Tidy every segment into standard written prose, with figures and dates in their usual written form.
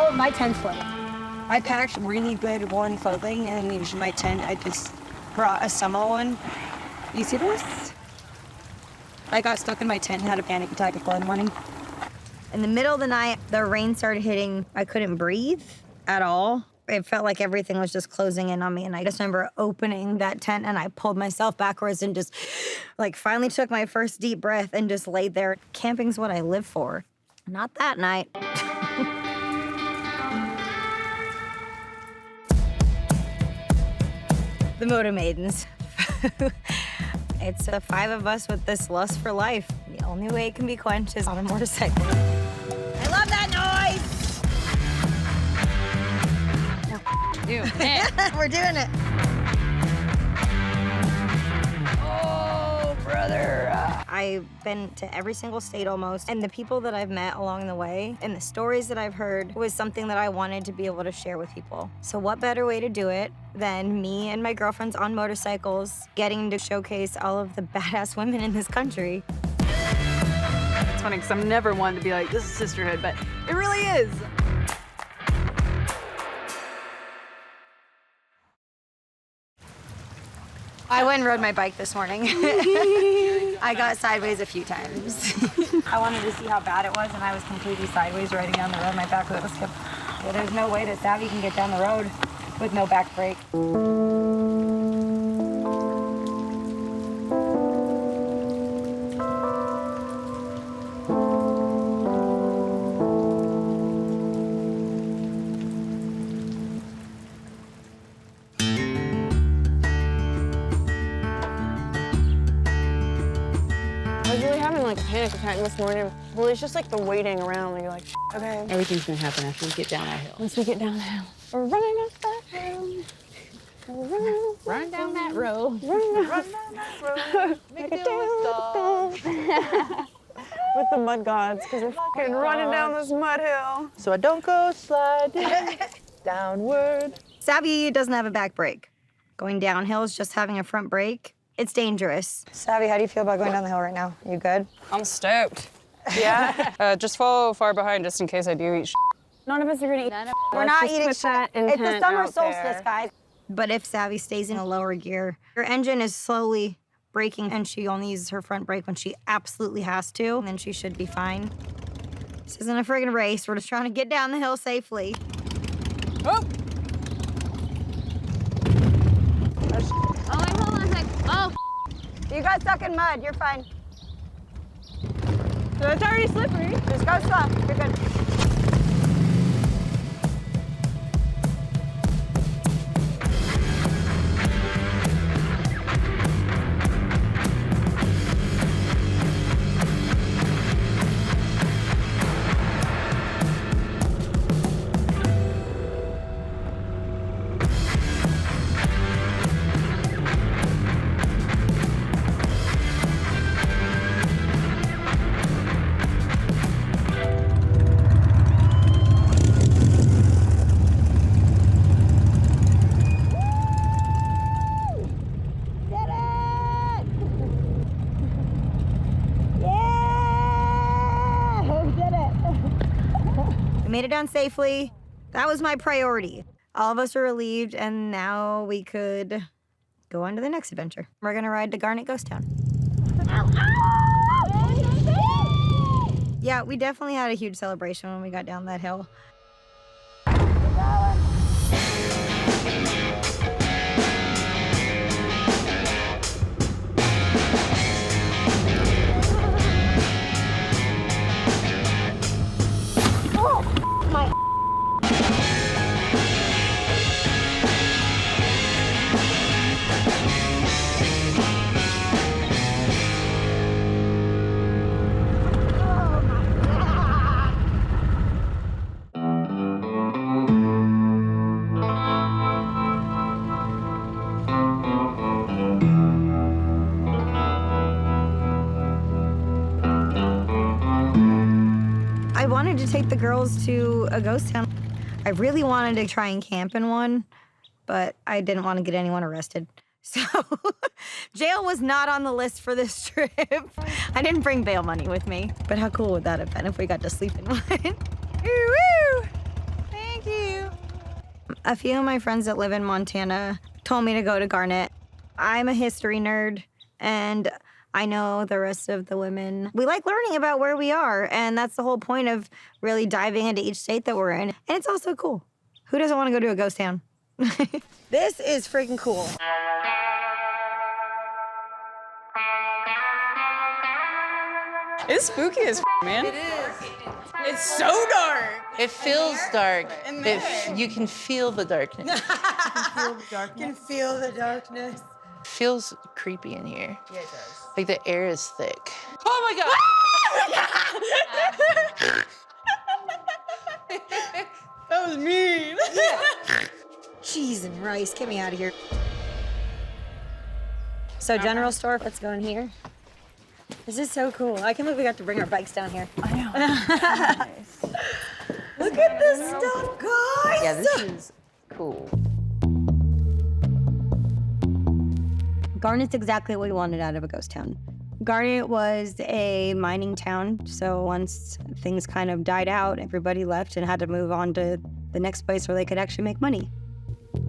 Oh, my tent's full. I packed really good warm clothing and used my tent. I just brought a summer one. You see this? I got stuck in my tent and had a panic attack at 4 in the morning. In the middle of the night, the rain started hitting. I couldn't breathe at all. It felt like everything was just closing in on me. And I just remember opening that tent and I pulled myself backwards and just like finally took my first deep breath and just laid there. Camping's what I live for. Not that night. The MOTO Maidens. It's 5 of us with this lust for life. The only way it can be quenched is on a motorcycle. I love that noise! We're doing it. Oh, brother. I've been to every single state almost, and the people that I've met along the way and the stories that I've heard was something that I wanted to be able to share with people. So what better way to do it than me and my girlfriends on motorcycles getting to showcase all of the badass women in this country. It's funny because I'm never one to be like, this is sisterhood, but it really is. I went and rode my bike this morning. I got sideways a few times. I wanted to see how bad it was, and I was completely sideways riding down the road. My back wheel was skipped. Well, there's no way that Savvy can get down the road with no back brake. I was really having like a panic attack this morning. Well, it's just like the waiting around and you're like, okay. Everything's gonna happen after we get down that hill. Once we get down the hill. We're running up that hill. Run down that road. Run Run down that road. Make it do with the mud gods, because we're fucking running down this mud hill. So I don't go sliding downward. Savvy doesn't have a back brake. Going downhill is just having a front brake. It's dangerous. Savvy, how do you feel about going down the hill right now? You good? I'm stoked. Yeah? Just follow far behind just in case I do eat None of us are gonna eat. We're not eating It's the It's the summer solstice, guys. But if Savvy stays in a lower gear, her engine is slowly braking and she only uses her front brake when she absolutely has to, and then she should be fine. This isn't a friggin' race. We're just trying to get down the hill safely. Oh! Oh, wait, hold on a sec. Oh. You got stuck in mud. You're fine. So it's already slippery. Just go slow. You're good. We made it down safely. That was my priority. All of us were relieved, and now we could go on to the next adventure. We're gonna ride to Garnet Ghost Town. Yeah, we definitely had a huge celebration when we got down that hill. I wanted to take the girls to a ghost town. I really wanted to try and camp in one, but I didn't want to get anyone arrested. So jail was not on the list for this trip. I didn't bring bail money with me, but how cool would that have been if we got to sleep in one? Woo-woo! A few of my friends that live in Montana told me to go to Garnet. I'm a history nerd, and I know the rest of the women. We like learning about where we are, and that's the whole point of really diving into each state that we're in. And it's also cool. Who doesn't want to go to a ghost town? This is freaking cool. It's spooky as man. It is. It's so dark. It feels dark. You can feel the darkness. Can feel the darkness. Feels creepy in here. Yeah, it does. Like the air is thick. Oh my god! That was mean. Cheese and rice, get me out of here. So general store, let's go in here. This is so cool. I can't believe we got to bring our bikes down here. I know. Nice. Look at this stuff, guys. Yeah, this is cool. Garnet's exactly what we wanted out of a ghost town. Garnet was a mining town, so once things kind of died out, everybody left and had to move on to the next place where they could actually make money.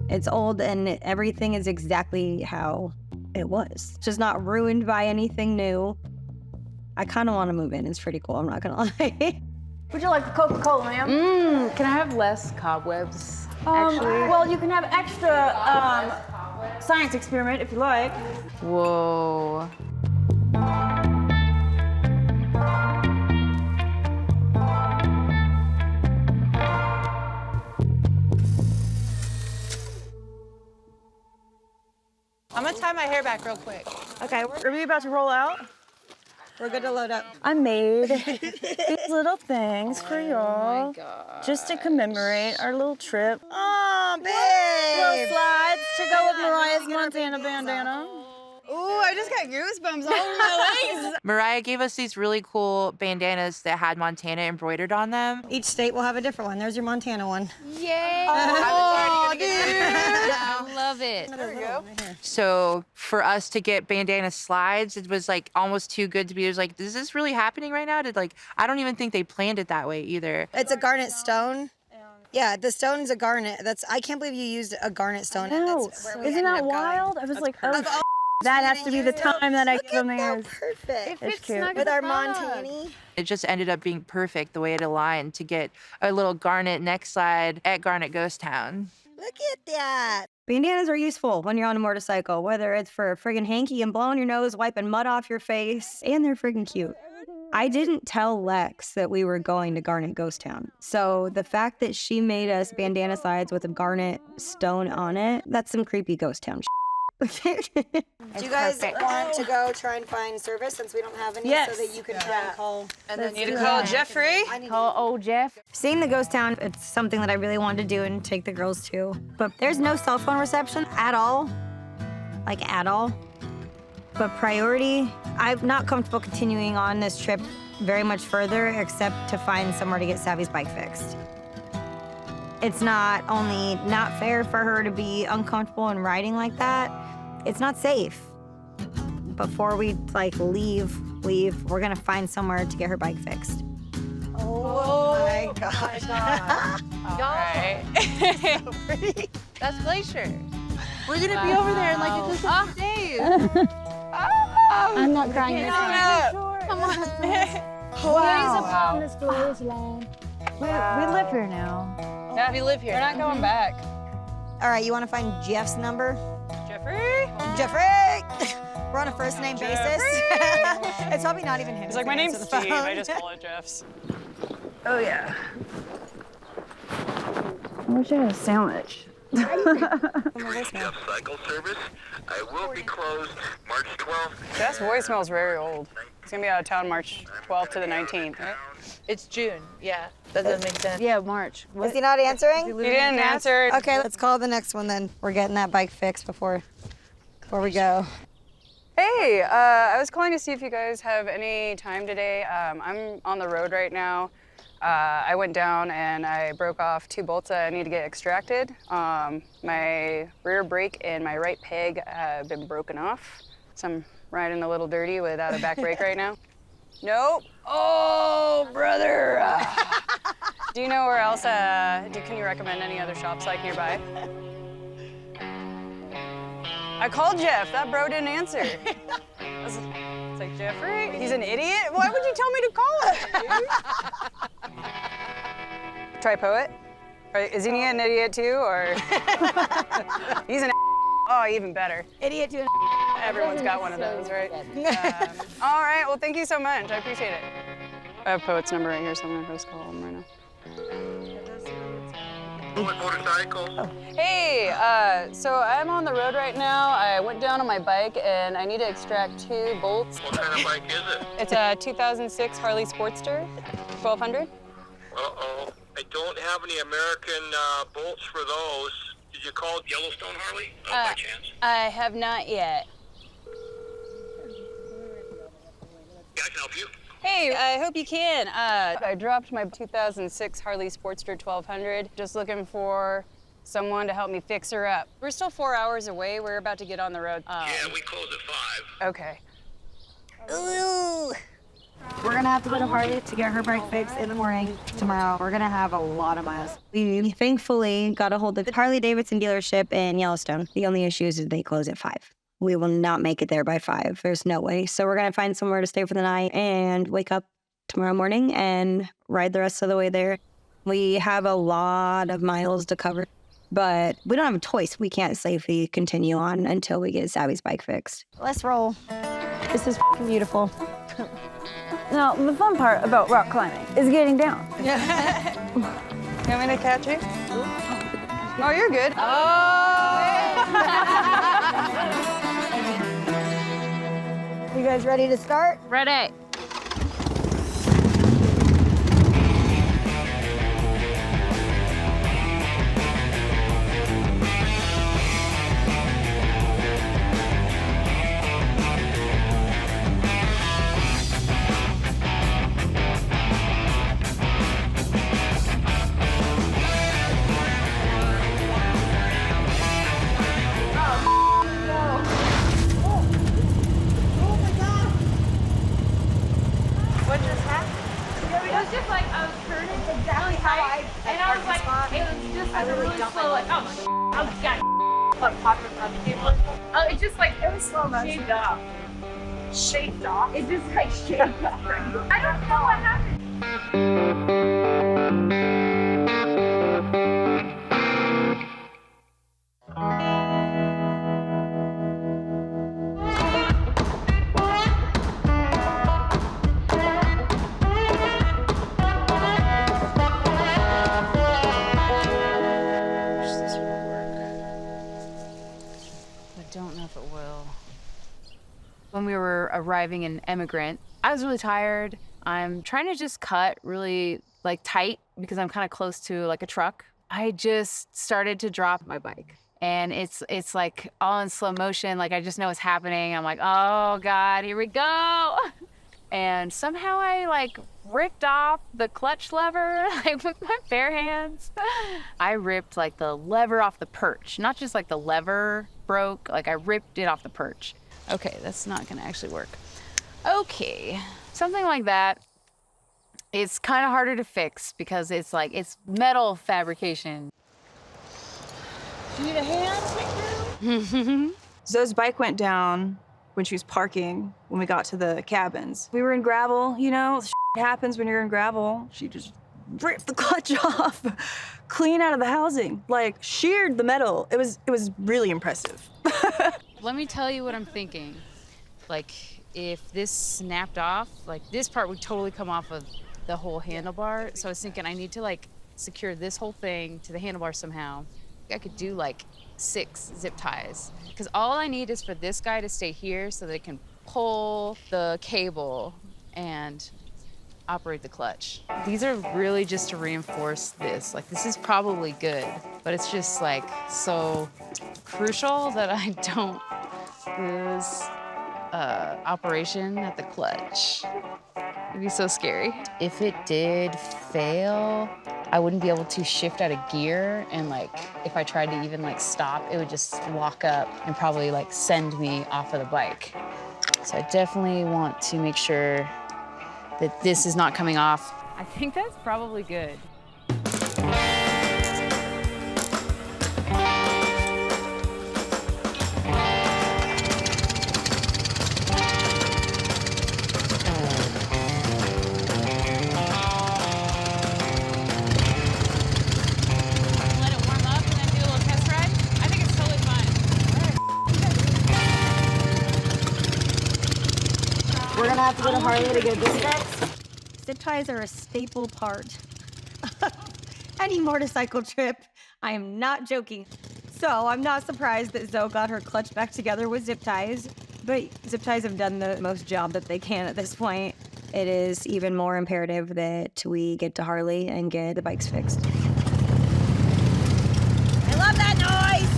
It's old and everything is exactly how it was. It's just not ruined by anything new. I kind of want to move in. It's pretty cool, I'm not gonna lie. Would you like a Coca-Cola, ma'am? Can I have less cobwebs, actually? Well, you can have extra science experiment if you like. Whoa. I'm gonna tie my hair back real quick. Okay, are we about to roll out? We're good to load up. I made these little things for y'all, just to commemorate our little trip. Oh, Little babe. slides to go with Mariah's Montana bandana. Ooh, I just got goosebumps all over my legs. Mariah gave us these really cool bandanas that had Montana embroidered on them. Each state will have a different one. There's your Montana one. Yay! Oh, I love it. There we go. So for us to get bandana slides, it was like almost too good to be. It was like, is this really happening right now? I don't even think they planned it that way either. It's a garnet stone. Yeah, the stone's a garnet. I can't believe you used a garnet stone. and No, that's where we isn't ended that up going. wild? I was like, oh, Of all that has to be the time that I Look give them at theirs. that, perfect. It's cute. With our Montana. It just ended up being perfect the way it aligned to get a little garnet neck slide at Garnet Ghost Town. Look at that. Bandanas are useful when you're on a motorcycle, whether it's for a friggin' hanky and blowing your nose, wiping mud off your face, and they're friggin' cute. I didn't tell Lex that we were going to Garnet Ghost Town. So the fact that she made us bandana slides with a garnet stone on it, that's some creepy ghost town shit. Do you guys want to go try and find service since we don't have any Yes. so that you can try and call? And then Need to call Jeffrey. Call old Jeff. Seeing the ghost town, it's something that I really wanted to do and take the girls to. But there's no cell phone reception at all. Like, at all. But priority, I'm not comfortable continuing on this trip very much further except to find somewhere to get Savvy's bike fixed. It's not only not fair for her to be uncomfortable and riding like that, it's not safe. Before we leave, we're gonna find somewhere to get her bike fixed. Oh my gosh. Y'all, so pretty. That's Glacier. We're gonna be over there in like just a few days. I'm not crying this time. Come on. Wow. This glorious land. We live here now. Yeah, we live here. We're not going back. All right, you wanna find Jeff's number? Jeffrey? Jeffrey! We're on a first name basis. It's probably not even him. He's like, my name's Steve. I just call it Jeff's. Oh, yeah. I wish I had a sandwich. Jeff Cycle Service. I will be closed March 12th. Jeff's voicemail's very old. He's gonna be out of town March 12th to the 19th, right? It's June. Yeah, that doesn't make sense. Yeah, March. Is he not answering? He didn't answer. Okay, let's call the next one then. We're getting that bike fixed before we go. Hey, I was calling to see if you guys have any time today. I'm on the road right now. I went down and I broke off 2 bolts that I need to get extracted. My rear brake and my right peg have been broken off, so I'm riding a little dirty without a back brake right now. Nope. Oh, brother. Do you know where else, can you recommend any other shops like nearby? I called Jeff, that bro didn't answer. It's like, Jeffrey, he's an idiot? Why would you tell me to call him, dude? Try Poet? Is he an idiot too, or? He's an oh, even better. Idiot to an Everyone's got one of those, right? All right, well, thank you so much. I appreciate it. I have Poet's number right here, so I'm gonna just call him right now. Motorcycle. Hey, so I'm on the road right now. I went down on my bike and I need to extract 2 bolts. What kind of bike is it? It's a 2006 Harley Sportster, 1200. Uh-oh. I don't have any American bolts for those. Did you call Yellowstone Harley by chance? I have not yet. Yeah, I can help you. Hey, I hope you can. I dropped my 2006 Harley Sportster 1200. Just looking for someone to help me fix her up. We're still 4 hours away. We're about to get on the road. Yeah, we close at 5. Okay. Ooh. We're gonna have to go to Harley to get her bike fixed in the morning tomorrow. We're gonna have a lot of miles. We thankfully got a hold of the Harley Davidson dealership in Yellowstone. The only issue is that they close at 5. We will not make it there by 5. There's no way. So we're gonna find somewhere to stay for the night and wake up tomorrow morning and ride the rest of the way there. We have a lot of miles to cover, but we don't have a choice. We can't safely continue on until we get Savvy's bike fixed. Let's roll. This is beautiful. Now, the fun part about rock climbing is getting down. You want me to catch you? Oh, you're good. You guys ready to start? Ready. Just like I was turning exactly tight, and I was like, it was just like really slow, like, oh, I was got like popping from the table. It's just like it was slow motion. Shaved off. Shaved off. It just like shaved off. I don't know what happened. When we were arriving in Emigrant, I was really tired. I'm trying to just cut really like tight because I'm kind of close to like a truck. I just started to drop my bike and it's like all in slow motion. Like I just know it's happening. I'm like, oh God, here we go. And somehow I like ripped off the clutch lever like with my bare hands. I ripped like the lever off the perch, not just like the lever broke, like I ripped it off the perch. Okay, that's not gonna actually work. Okay, something like that. It's kind of harder to fix because it's like, it's metal fabrication. Do you need a hand? Zoe's bike went down when she was parking when we got to the cabins. We were in gravel, you know, shit happens when you're in gravel. She just ripped the clutch off, clean out of the housing, like sheared the metal. It was really impressive. Let me tell you what I'm thinking. Like, if this snapped off, like this part would totally come off of the whole handlebar. So I was thinking I need to like secure this whole thing to the handlebar somehow. I could do like 6 zip ties. Because all I need is for this guy to stay here so they can pull the cable and operate the clutch. These are really just to reinforce this. Like, this is probably good, but it's just like so crucial that I don't lose operation at the clutch. It'd be so scary. If it did fail, I wouldn't be able to shift out of gear, and like if I tried to even like stop, it would just lock up and probably like send me off of the bike. So I definitely want to make sure that this is not coming off. I think that's probably good. We're gonna have to go to Harley to get this fixed. Zip ties are a staple part of any motorcycle trip. I am not joking. So I'm not surprised that Zoe got her clutch back together with zip ties, but zip ties have done the most job that they can at this point. It is even more imperative that we get to Harley and get the bikes fixed. I love that noise!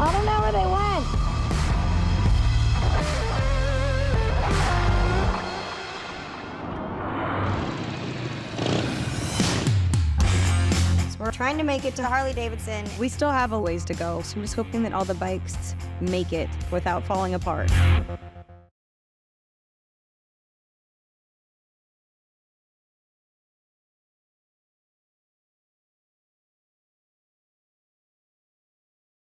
I don't know where they went. So we're trying to make it to Harley Davidson. We still have a ways to go, so I'm just hoping that all the bikes make it without falling apart.